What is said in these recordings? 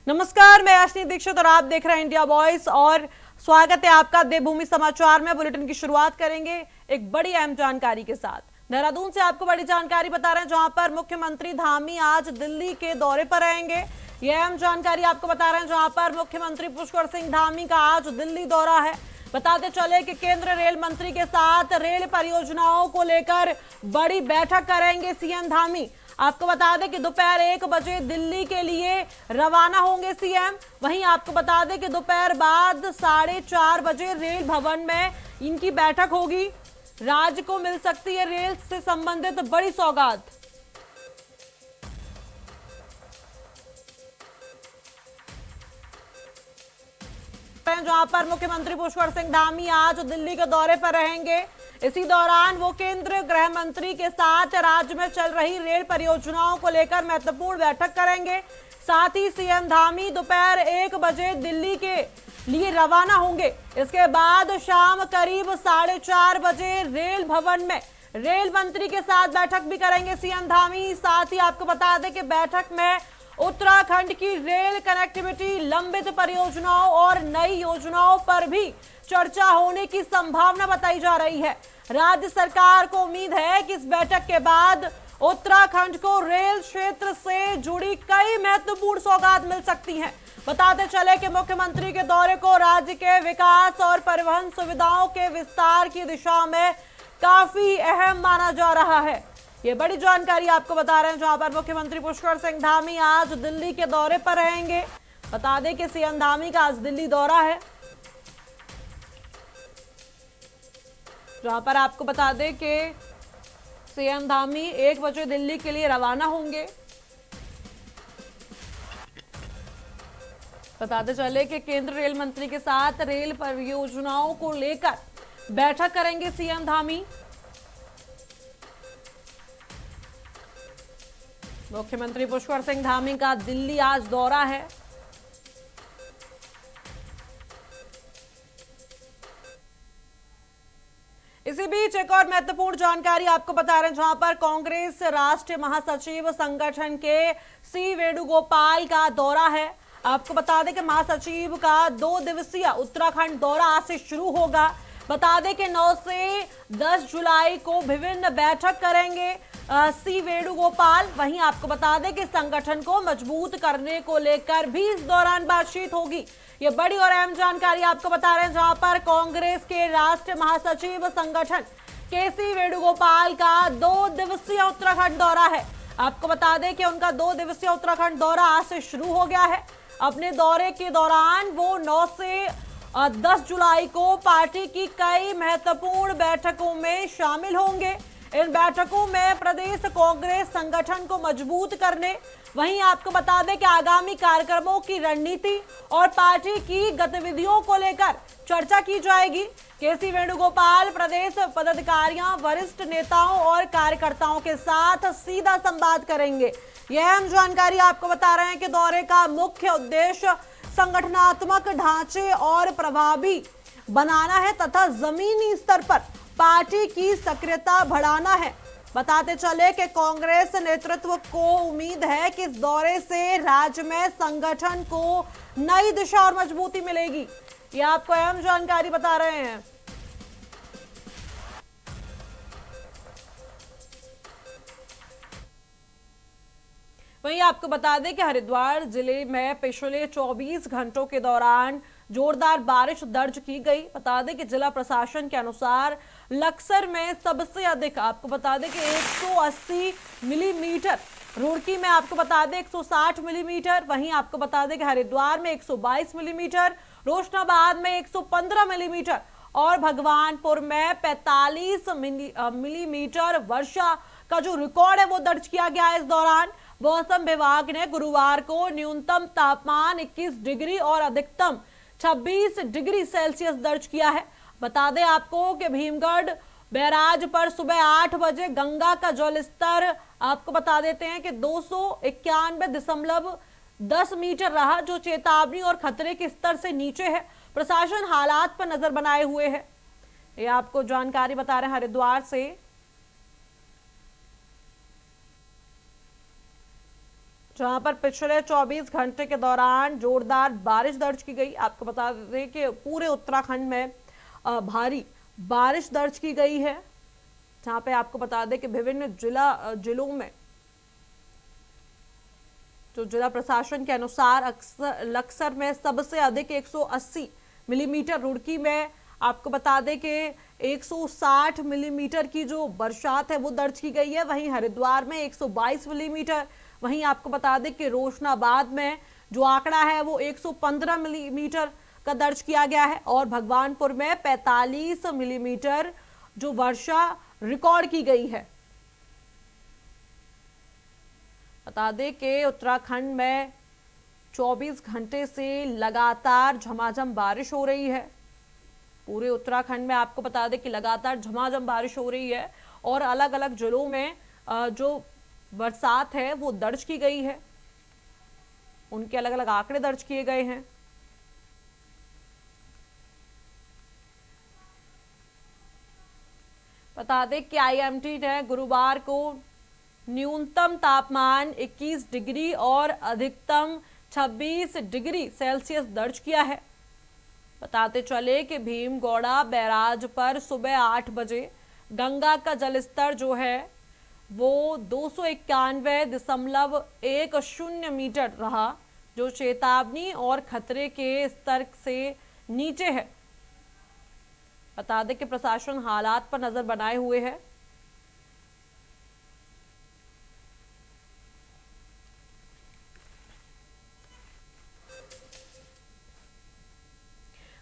नमस्कार, मैं आशनी दीक्षित और आप देख रहे हैं इंडिया वॉइस और स्वागत है आपका देवभूमि समाचार में। बुलेटिन की शुरुआत करेंगे एक बड़ी अहम जानकारी के साथ। देहरादून से आपको बड़ी जानकारी बता रहे हैं, जहां पर मुख्यमंत्री धामी आज दिल्ली के दौरे पर रहेंगे। यह अहम जानकारी आपको बता रहे हैं, जहां पर मुख्यमंत्री पुष्कर सिंह धामी का आज दिल्ली दौरा है। बताते चले कि केंद्र रेल मंत्री के साथ रेल परियोजनाओं को लेकर बड़ी बैठक करेंगे सीएम धामी। आपको बता दें कि दोपहर 1 बजे दिल्ली के लिए रवाना होंगे सीएम। वहीं आपको बता दें कि दोपहर बाद 4:30 बजे रेल भवन में इनकी बैठक होगी। राज्य को मिल सकती है रेल से संबंधित बड़ी सौगात। जहां पर मुख्यमंत्री पुष्कर सिंह धामी आज दिल्ली के दौरे पर रहेंगे। इसी दौरान वो केंद्रीय गृह मंत्री के साथ राज्य में चल रही रेल परियोजनाओं को लेकर महत्वपूर्ण बैठक करेंगे। साथ ही सीएम धामी दोपहर 1 बजे दिल्ली के लिए रवाना होंगे। इसके बाद शाम करीब 4:30 बजे रेल भवन में रेल मंत्री के साथ बैठक भी करेंगे सीएम धामी। साथ ही आपको बता दें कि बैठक में उत्तराखंड की रेल कनेक्टिविटी, लंबित परियोजनाओं और नई योजनाओं पर भी चर्चा होने की संभावना बताई जा रही है। राज्य सरकार को उम्मीद है कि इस बैठक के बाद उत्तराखंड को रेल क्षेत्र से जुड़ी कई महत्वपूर्ण सौगात मिल सकती हैं। बताते चले कि मुख्यमंत्री के दौरे को राज्य के विकास और परिवहन सुविधाओं के विस्तार की दिशा में काफी अहम माना जा रहा है। ये बड़ी जानकारी आपको बता रहे हैं, जहां पर मुख्यमंत्री पुष्कर सिंह धामी आज दिल्ली के दौरे पर रहेंगे। बता दें कि सीएम धामी का आज दिल्ली दौरा है, जहां पर आपको बता दें कि सीएम धामी 1 बजे दिल्ली के लिए रवाना होंगे। बताते चले कि केंद्र रेल मंत्री के साथ रेल परियोजनाओं को लेकर बैठक करेंगे सीएम धामी। मुख्यमंत्री पुष्कर सिंह धामी का दिल्ली आज दौरा है। इसी बीच एक और महत्वपूर्ण जानकारी आपको बता रहे हैं, जहां पर कांग्रेस राष्ट्रीय महासचिव संगठन के सी वेणुगोपाल का दौरा है। आपको बता दें कि महासचिव का 2 दिवसीय उत्तराखंड दौरा आज से शुरू होगा। बता दें कि 9 से 10 जुलाई को विभिन्न बैठक करेंगे सी वेणुगोपाल। वहीं आपको बता दें कि संगठन को मजबूत करने को लेकर भी इस दौरान बातचीत होगी। ये बड़ी और अहम जानकारी आपको बता रहे हैं, जहां पर कांग्रेस के राष्ट्रीय महासचिव संगठन के सी वेणुगोपाल का 2 दिवसीय उत्तराखंड दौरा है। आपको बता दें कि उनका 2 दिवसीय उत्तराखंड दौरा आज से शुरू हो गया है। अपने दौरे के दौरान वो 9 से 10 जुलाई को पार्टी की कई महत्वपूर्ण बैठकों में शामिल होंगे। इन बैठकों में प्रदेश कांग्रेस संगठन को मजबूत करने, वहीं आपको बता दें कि आगामी कार्यक्रमों की रणनीति और पार्टी की गतिविधियों को लेकर चर्चा की जाएगी। केसी वेणुगोपाल प्रदेश पदाधिकारियों, वरिष्ठ नेताओं और कार्यकर्ताओं के साथ सीधा संवाद करेंगे। यह अहम जानकारी आपको बता रहे हैं कि दौरे का मुख्य उद्देश्य संगठनात्मक ढांचे और प्रभावी बनाना है तथा जमीनी स्तर पर पार्टी की सक्रियता बढ़ाना है। बताते चले कि कांग्रेस नेतृत्व को उम्मीद है कि इस दौरे से राज्य में संगठन को नई दिशा और मजबूती मिलेगी। ये आपको अहम जानकारी बता रहे हैं। वहीं आपको बता दें कि हरिद्वार जिले में पिछले 24 घंटों के दौरान जोरदार बारिश दर्ज की गई। बता दें कि जिला प्रशासन के अनुसार लक्सर में सबसे अधिक आपको बता दें कि 180 मिलीमीटर, रुड़की में आपको बता दें 160 मिलीमीटर, वहीं आपको बता दें कि हरिद्वार में 122 मिलीमीटर, रोशनाबाद में 115 मिलीमीटर और भगवानपुर में 45 मिलीमीटर वर्षा का जो रिकॉर्ड है वो दर्ज किया गया है। इस दौरान मौसम विभाग ने गुरुवार को न्यूनतम तापमान 21 डिग्री और अधिकतम 26 डिग्री सेल्सियस दर्ज किया है। बता दें आपको कि भीमगढ़ बैराज पर सुबह 8 बजे गंगा का जल स्तर आपको बता देते हैं कि 291.10 मीटर रहा, जो चेतावनी और खतरे के स्तर से नीचे है। प्रशासन हालात पर नजर बनाए हुए है। ये आपको जानकारी बता रहे हैं हरिद्वार से। जहां पर पिछले 24 घंटे के दौरान जोरदार बारिश दर्ज की गई। आपको बता दें कि पूरे उत्तराखंड में भारी बारिश दर्ज की गई है, जहां पे आपको बता दें कि विभिन्न जिलों में जो जिला प्रशासन के अनुसार लक्सर में सबसे अधिक 180 मिलीमीटर, रुड़की में आपको बता दें कि 160 मिलीमीटर की जो बरसात है वो दर्ज की गई है। वहीं हरिद्वार में 122 मिलीमीटर, वहीं आपको बता दें कि रोशनाबाद में जो आंकड़ा है वो 115 मिलीमीटर का दर्ज किया गया है और भगवानपुर में 45 मिलीमीटर जो वर्षा रिकॉर्ड की गई है। बता दें कि उत्तराखंड में 24 घंटे से लगातार झमाझम बारिश हो रही है। पूरे उत्तराखंड में आपको बता दें कि लगातार झमाझम बारिश हो रही है और अलग अलग जिलों में जो बरसात है वो दर्ज की गई है, उनके अलग अलग आंकड़े दर्ज किए गए हैं। बता दें कि आईएमडी ने गुरुवार को न्यूनतम तापमान 21 डिग्री और अधिकतम 26 डिग्री सेल्सियस दर्ज किया है। बताते चले कि भीमगौड़ा बैराज पर सुबह 8 बजे गंगा का जलस्तर जो है वो 291.10 मीटर रहा, जो चेतावनी और खतरे के स्तर से नीचे है। बता दें कि प्रशासन हालात पर नजर बनाए हुए है।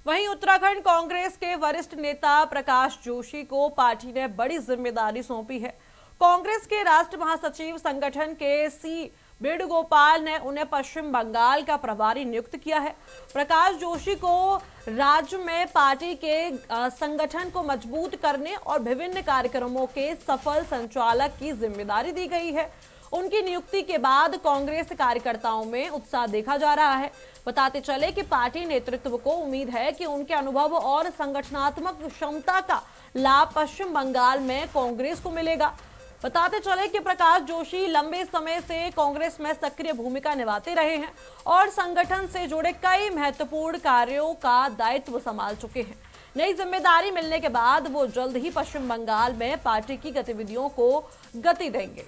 वहीं उत्तराखंड कांग्रेस के वरिष्ठ नेता प्रकाश जोशी को पार्टी ने बड़ी जिम्मेदारी सौंपी है। कांग्रेस के राष्ट्र महासचिव संगठन के सी वेणुगोपाल ने उन्हें पश्चिम बंगाल का प्रभारी नियुक्त किया है। प्रकाश जोशी को राज्य में पार्टी के संगठन को मजबूत करने और विभिन्न कार्यक्रमों के सफल संचालक की जिम्मेदारी दी गई है। उनकी नियुक्ति के बाद कांग्रेस कार्यकर्ताओं में उत्साह देखा जा रहा है। बताते चले कि पार्टी नेतृत्व को उम्मीद है कि उनके अनुभव और संगठनात्मक क्षमता का लाभ पश्चिम बंगाल में कांग्रेस को मिलेगा। बताते चले कि प्रकाश जोशी लंबे समय से कांग्रेस में सक्रिय भूमिका निभाते रहे हैं और संगठन से जुड़े कई महत्वपूर्ण कार्यों का दायित्व संभाल चुके हैं। नई जिम्मेदारी मिलने के बाद वो जल्द ही पश्चिम बंगाल में पार्टी की गतिविधियों को गति देंगे।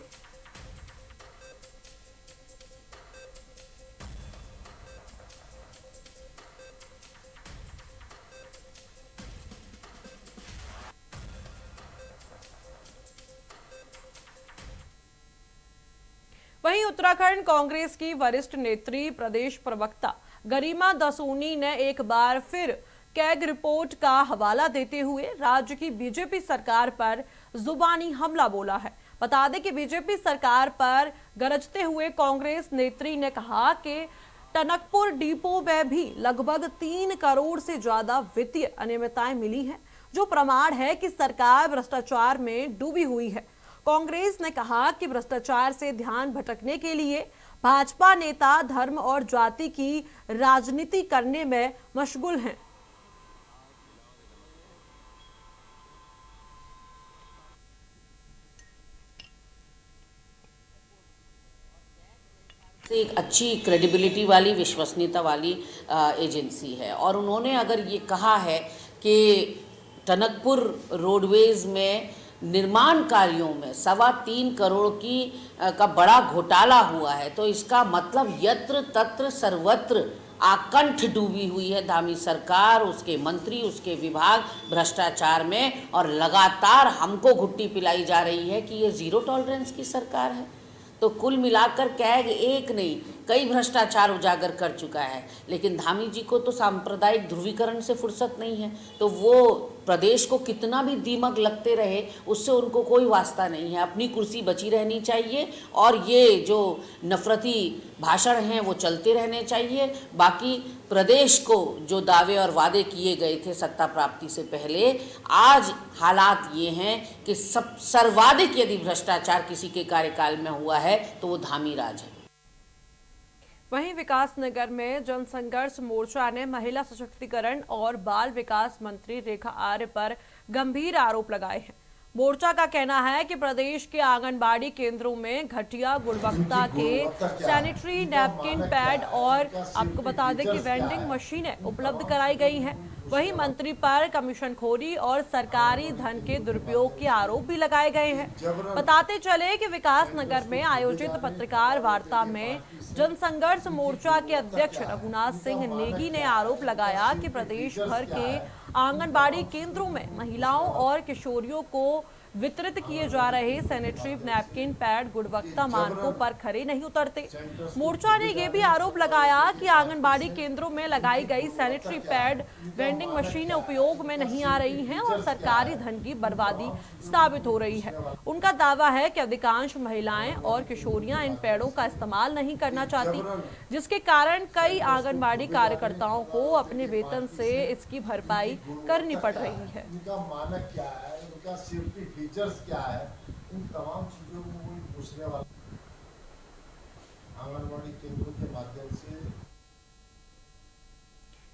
वहीं उत्तराखंड कांग्रेस की वरिष्ठ नेत्री प्रदेश प्रवक्ता गरिमा दसूनी ने एक बार फिर कैग रिपोर्ट का हवाला देते हुए राज्य की बीजेपी सरकार पर जुबानी हमला बोला है। बता दें कि बीजेपी सरकार पर गरजते हुए कांग्रेस नेत्री ने कहा कि टनकपुर डिपो में भी लगभग 3 करोड़ से ज्यादा वित्तीय अनियमितताएं मिली हैं, जो प्रमाण है कि सरकार भ्रष्टाचार में डूबी हुई है। कांग्रेस ने कहा कि भ्रष्टाचार से ध्यान भटकने के लिए भाजपा नेता धर्म और जाति की राजनीति करने में मशगूल हैं। एक अच्छी क्रेडिबिलिटी वाली, विश्वसनीयता वाली एजेंसी है और उन्होंने अगर ये कहा है कि टनकपुर रोडवेज में निर्माण कार्यों में 3.25 करोड़ का बड़ा घोटाला हुआ है, तो इसका मतलब यत्र तत्र सर्वत्र आकंठ डूबी हुई है धामी सरकार, उसके मंत्री, उसके विभाग भ्रष्टाचार में, और लगातार हमको घुट्टी पिलाई जा रही है कि ये जीरो टॉलरेंस की सरकार है। तो कुल मिलाकर कैग एक नहीं कई भ्रष्टाचार उजागर कर चुका है, लेकिन धामी जी को तो सांप्रदायिक ध्रुवीकरण से फुर्सत नहीं है, तो वो प्रदेश को कितना भी दीमक लगते रहे उससे उनको कोई वास्ता नहीं है। अपनी कुर्सी बची रहनी चाहिए और ये जो नफरती भाषण हैं वो चलते रहने चाहिए। बाकी प्रदेश को जो दावे और वादे किए गए थे सत्ता प्राप्ति से पहले, आज हालात ये हैं कि सर्वाधिक यदि भ्रष्टाचार किसी के कार्यकाल में हुआ है तो वो धामी राज है। वहीं विकासनगर में जनसंघर्ष मोर्चा ने महिला सशक्तिकरण और बाल विकास मंत्री रेखा आर्य पर गंभीर आरोप लगाए हैं। मोर्चा का कहना है कि प्रदेश के आंगनबाड़ी केंद्रों में घटिया गुणवत्ता के सैनिटरी नैपकिन पैड और आपको बता दें कि वेंडिंग मशीनें उपलब्ध कराई गई हैं। वहीं मंत्री पर कमीशनखोरी और सरकारी धन के दुरुपयोग के आरोप भी लगाए गए हैं। बताते चले कि विकास नगर में आयोजित पत्रकार वार्ता में जनसंघर्ष मोर्चा के अध्यक्ष रघुनाथ सिंह नेगी ने आरोप लगाया कि प्रदेश भर के आंगनबाड़ी केंद्रों में महिलाओं और किशोरियों को वितरित किए जा रहे सैनिटरी नैपकिन पैड गुणवत्ता मानकों पर खरे नहीं उतरते। मोर्चा ने यह भी आरोप लगाया कि आंगनबाड़ी केंद्रों में लगाई गई सैनिटरी पैड वेंडिंग मशीनें उपयोग में नहीं आ रही हैं और सरकारी धन की बर्बादी साबित हो रही है। उनका दावा है कि अधिकांश महिलाएं और किशोरियां इन पैडों का इस्तेमाल नहीं करना चाहती, जिसके कारण कई आंगनबाड़ी कार्यकर्ताओं को अपने वेतन से इसकी भरपाई करनी पड़ रही है। उनका सेफ्टी फीचर्स क्या है, इन तमाम चीजों को कोई पूछने वाला आंगनबाड़ी केंद्रों के माध्यम से।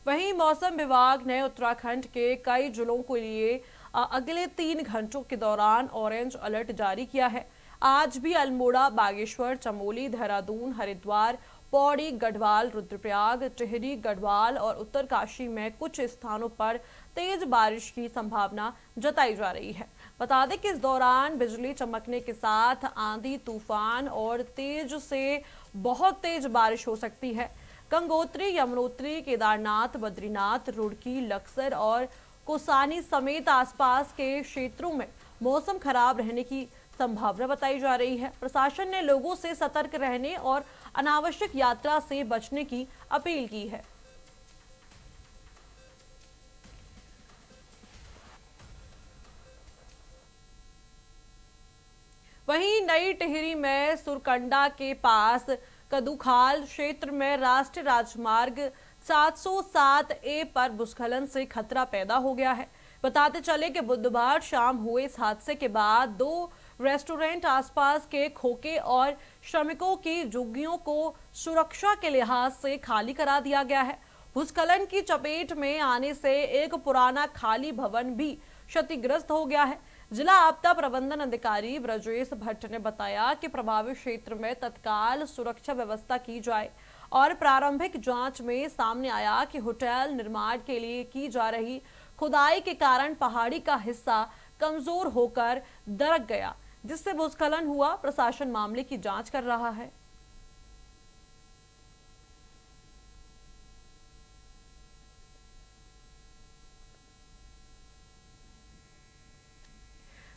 वहीं मौसम विभाग ने उत्तराखंड के कई जिलों के लिए अगले 3 घंटों के दौरान ऑरेंज अलर्ट जारी किया है। आज भी अल्मोड़ा, बागेश्वर, चमोली, देहरादून, हरिद्वार, पौड़ी, गढ़वाल, रुद्रप्रयाग, टिहरी, गढ़वाल और उत्तरकाशी में कुछ स्थानों पर तेज बारिश की संभावना जताई जा रही है। बता दें कि इस दौरान बिजली चमकने के साथ आंधी, तूफान और तेज से बहुत तेज बारिश हो सकती है। गंगोत्री, यमुनोत्री, केदारनाथ, बद्रीनाथ, रुड़की, लक्सर और कोसानी समेत आसपास के क्षेत्रों में मौसम खराब रहने की संभावना बताई जा रही है। प्रशासन ने लोगों से सतर्क रहने और अनावश्यक यात्रा से बचने की अपील की है। वहीं नई टिहरी में सुरकंडा के पास कदूखाल क्षेत्र में राष्ट्रीय राजमार्ग 707A पर भूस्खलन से खतरा पैदा हो गया है। बताते चले कि बुधवार शाम हुए इस हादसे के बाद 2 रेस्टोरेंट, आसपास के खोखे और श्रमिकों की झुग्गियों को सुरक्षा के लिहाज से खाली करा दिया गया है। भूस्खलन की चपेट में आने से एक पुराना खाली भवन भी क्षतिग्रस्त हो गया है। जिला आपदा प्रबंधन अधिकारी ब्रजेश भट्ट ने बताया कि प्रभावित क्षेत्र में तत्काल सुरक्षा व्यवस्था की जाए और प्रारंभिक जांच में सामने आया कि होटल निर्माण के लिए की जा रही खुदाई के कारण पहाड़ी का हिस्सा कमजोर होकर दरक गया, जिससे भूस्खलन हुआ। प्रशासन मामले की जांच कर रहा है।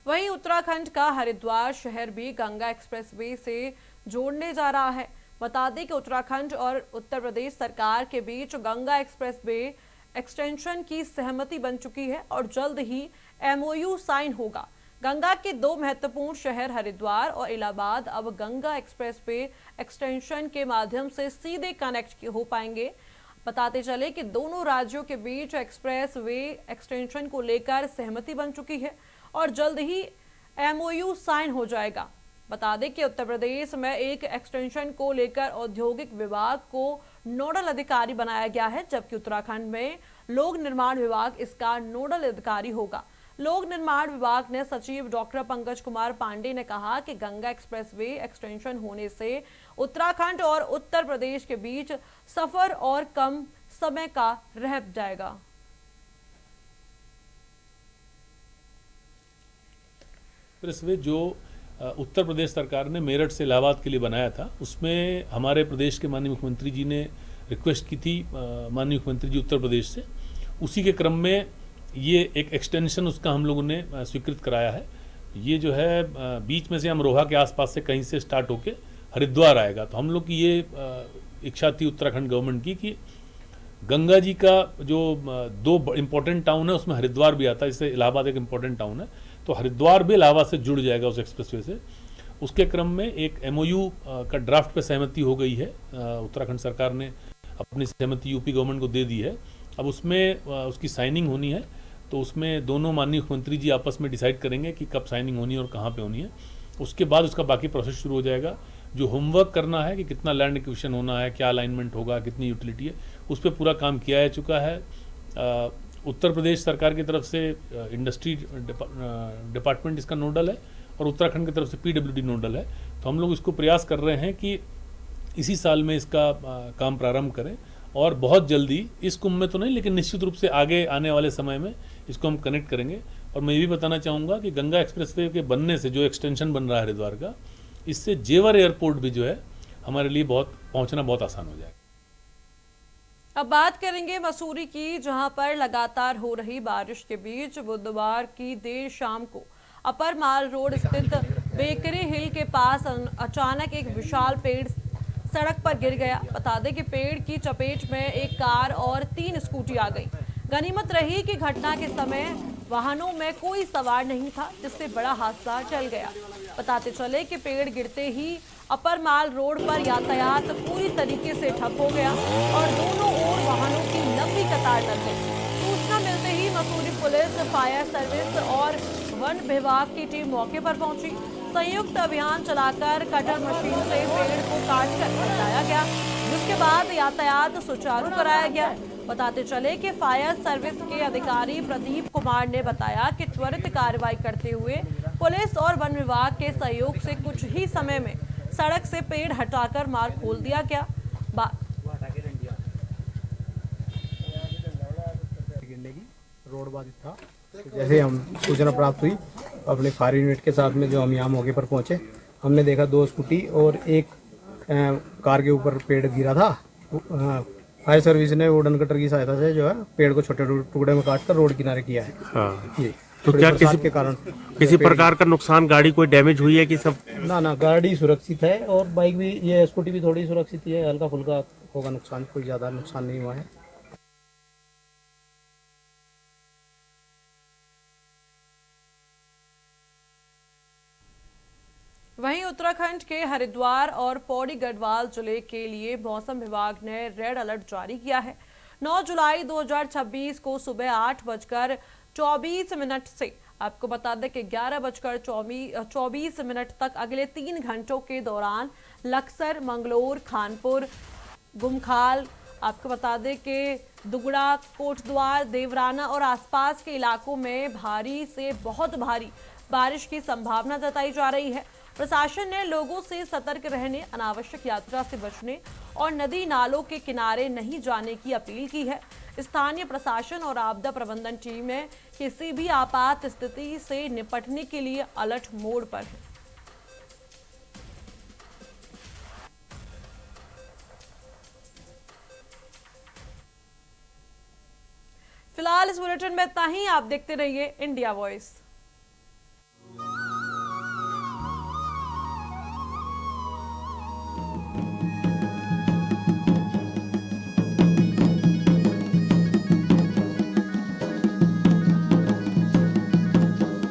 वहीं उत्तराखंड का हरिद्वार शहर भी गंगा एक्सप्रेसवे से जोड़ने जा रहा है। बता दें कि उत्तराखंड और उत्तर प्रदेश सरकार के बीच गंगा एक्सप्रेसवे एक्सटेंशन की सहमति बन चुकी है और जल्द ही MOU साइन होगा। गंगा के 2 महत्वपूर्ण शहर हरिद्वार और इलाहाबाद अब गंगा एक्सप्रेसवे एक्सटेंशन के माध्यम से सीधे कनेक्ट हो पाएंगे। बताते चले कि दोनों राज्यों के बीच एक्सप्रेसवे एक्सटेंशन को लेकर सहमति बन चुकी है और जल्द ही MOU साइन हो जाएगा। बता दें कि उत्तर प्रदेश में एक एक्सटेंशन को लेकर औद्योगिक विभाग को नोडल अधिकारी बनाया गया है, जबकि उत्तराखंड में लोक निर्माण विभाग इसका नोडल अधिकारी होगा। लोक निर्माण विभाग ने सचिव डॉक्टर पंकज कुमार पांडे ने कहा कि गंगा एक्सप्रेसवे एक्सटेंशन होने से उत्तराखंड और उत्तर प्रदेश के बीच सफर और कम समय का रह जाएगा। एक्सप्रेसवे जो उत्तर प्रदेश सरकार ने मेरठ से इलाहाबाद के लिए बनाया था, उसमें हमारे प्रदेश के माननीय मुख्यमंत्री जी ने रिक्वेस्ट की थी माननीय मुख्यमंत्री जी उत्तर प्रदेश से। उसी के क्रम में ये एक एक्सटेंशन उसका हम लोगों ने स्वीकृत कराया है। ये जो है बीच में से अमरोहा के आसपास से कहीं से स्टार्ट होके हरिद्वार आएगा। तो हम लोग की ये इच्छा थी उत्तराखंड गवर्नमेंट की कि गंगा जी का जो 2 इम्पोर्टेंट टाउन है उसमें हरिद्वार भी आता है, इससे इलाहाबाद एक इम्पोर्टेंट टाउन है, तो हरिद्वार भी इलाहाबाद से जुड़ जाएगा उस एक्सप्रेसवे से। उसके क्रम में एक MOU का ड्राफ्ट पे सहमति हो गई है। उत्तराखंड सरकार ने अपनी सहमति यूपी गवर्नमेंट को दे दी है। अब उसमें उसकी साइनिंग होनी है, तो उसमें दोनों माननीय मुख्यमंत्री जी आपस में डिसाइड करेंगे कि कब साइनिंग होनी है और कहाँ पे होनी है। उसके बाद उसका बाकी प्रोसेस शुरू हो जाएगा। जो होमवर्क करना है कि कितना लैंड एक्विजिशन होना है, क्या अलाइनमेंट होगा, कितनी यूटिलिटी है, उस पर पूरा काम किया जा चुका है। उत्तर प्रदेश सरकार की तरफ से इंडस्ट्री डिपार्टमेंट इसका नोडल है और उत्तराखंड की तरफ से पीडब्ल्यूडी नोडल है। तो हम लोग इसको प्रयास कर रहे हैं कि इसी साल में इसका काम प्रारंभ करें और बहुत जल्दी, इस कुंभ में तो नहीं लेकिन निश्चित रूप से आगे आने वाले समय में इसको हम कनेक्ट करेंगे। और मैं ये भी बताना चाहूँगा कि गंगा एक्सप्रेसवे के बनने से जो एक्सटेंशन बन रहा है हरिद्वार का, इससे जेवर एयरपोर्ट भी जो है हमारे लिए पहुँचना बहुत आसान हो जाएगा। अब बात करेंगे मसूरी की, जहां पर लगातार हो रही बारिश के बीच बुधवार की देर शाम को अपर माल रोड स्थित बेकरी हिल के पास अचानक एक विशाल पेड़ सड़क पर गिर गया। बता दें कि पेड़ की चपेट में एक कार और 3 स्कूटी आ गई। गनीमत रही कि घटना के समय वाहनों में कोई सवार नहीं था, जिससे बड़ा हादसा टल गया। बताते चले कि पेड़ गिरते ही अपर माल रोड पर यातायात पूरी तरीके से ठप हो गया और दोनों ओर वाहनों की लंबी कतार लग गई। सूचना मिलते ही मसूरी पुलिस, फायर सर्विस और वन विभाग की टीम मौके पर पहुंची। संयुक्त अभियान चलाकर कटर मशीन से पेड़ को काटकर हटाया गया, जिसके बाद यातायात सुचारू कराया गया। बताते चले कि फायर सर्विस के अधिकारी प्रदीप कुमार ने बताया कि त्वरित कार्रवाई करते हुए पुलिस और वन विभाग के सहयोग से कुछ ही समय में सड़क से पेड़ हटाकर मार्ग खोल दिया गया। रोड बाधित था। जैसे हम सूचना प्राप्त हुई, अपने फायर यूनिट के साथ में जो हम यहाँ मौके पर पहुंचे, हमने देखा 2 स्कूटी और एक कार के ऊपर पेड़ गिरा था। फायर सर्विस ने वुडन कटर की सहायता से जो है पेड़ को छोटे टुकड़े में काटकर रोड किनारे किया है। हाँ। जी। तो क्या किसी प्रकार का नुकसान, गाड़ी कोई डैमेज हुई है कि सब? ना, गाड़ी सुरक्षित है और बाइक भी, ये स्कूटी भी थोड़ी सुरक्षित है। हल्का फुल्का होगा नुकसान, कोई ज़्यादा नुकसान नहीं हुआ है। वहीं उत्तराखंड के हरिद्वार और पौड़ी गढ़वाल जिले के लिए मौसम विभाग ने रेड अलर्ट जारी किया है। 9 जुलाई 2026 को सुबह 8:24 से आपको बता दें कि 11:24 तक अगले 3 घंटों के दौरान लक्सर, मंगलोर, खानपुर, गुमखाल, आपको बता दें कि दुगड़ा, कोटद्वार, देवराना और आसपास के इलाकों में भारी से बहुत भारी बारिश की संभावना जताई जा रही है। प्रशासन ने लोगों से सतर्क रहने, अनावश्यक यात्रा से बचने और नदी नालों के किनारे नहीं जाने की अपील की है। स्थानीय प्रशासन और आपदा प्रबंधन टीमें किसी भी आपात स्थिति से निपटने के लिए अलर्ट मोड पर है। फिलहाल इस बुलेटिन में इतना ही। आप देखते रहिए इंडिया वॉइस।